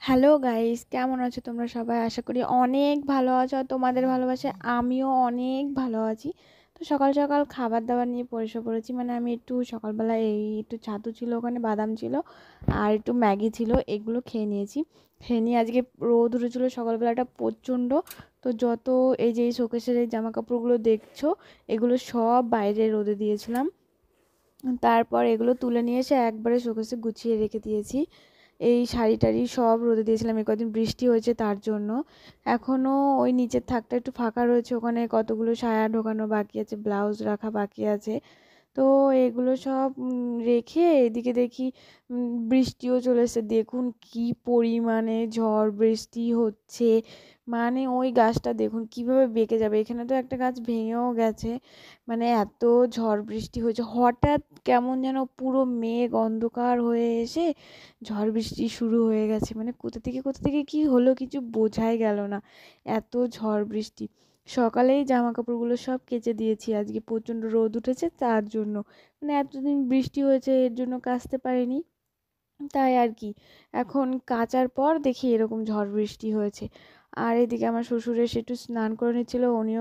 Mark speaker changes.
Speaker 1: Hello guys, কেমন আছো তোমরা সবাই? আশা করি অনেক ভালো আছো। আর তোমাদের ভালোবাসায় আমিও অনেক ভালো আছি। তো সকাল সকাল খাবার দাবার নিয়ে পরিষে পড়েছি। মানে আমি একটু সকালবেলা একটু ছাতু ছিল, ওখানে বাদাম ছিল আর একটু ম্যাগি ছিল, এগুলো খেয়ে নিয়েছি। খেয়ে নিয়ে আজকে রোদ উঠেছিল সকালবেলাটা প্রচণ্ড। তো যত এই যে এই শোকেসের এই জামা কাপড়গুলো দেখছো, এগুলো সব বাইরে রোদে দিয়েছিলাম। তারপর এগুলো তুলে নিয়ে এসে একবারে শোকেসে গুছিয়ে রেখে দিয়েছি। এই শাড়ি টাড়ি সব রোদে দিয়েছিলাম, এই কদিন বৃষ্টি হয়েছে তার জন্য। এখনও ওই নিচের থাকটা একটু ফাঁকা রয়েছে, ওখানে কতগুলো সায়া ঢোকানো বাকি আছে, ব্লাউজ রাখা বাকি আছে। তো এগুলো সব রেখে এদিকে দেখি বৃষ্টিও চলে এসেছে। দেখুন কি পরিমাণে ঝড় বৃষ্টি হচ্ছে। মানে ওই গাছটা দেখুন কিভাবে বেঁকে যাবে, এখানে তো একটা গাছ ভেঙেও গেছে। মানে এত ঝড় বৃষ্টি হয়েছে, হঠাৎ কেমন যেন পুরো মেঘ অন্ধকার হয়ে এসে ঝড় বৃষ্টি শুরু হয়ে গেছে। মানে কোথা থেকে কি হলো কিছু বোঝাই গেল না, এত ঝড় বৃষ্টি। সকালেই জামা কাপড়গুলো সব কেচে দিয়েছি, আজকে প্রচণ্ড রোদ উঠেছে তার জন্য। মানে এতদিন বৃষ্টি হয়েছে এর জন্য কাচতে পারিনি, তাই আর কি। এখন কাচার পর দেখি এরকম ঝড় বৃষ্টি হয়েছে। আর এদিকে আমার শ্বশুর এসে একটু স্নান করে নিচ্ছিল, উনিও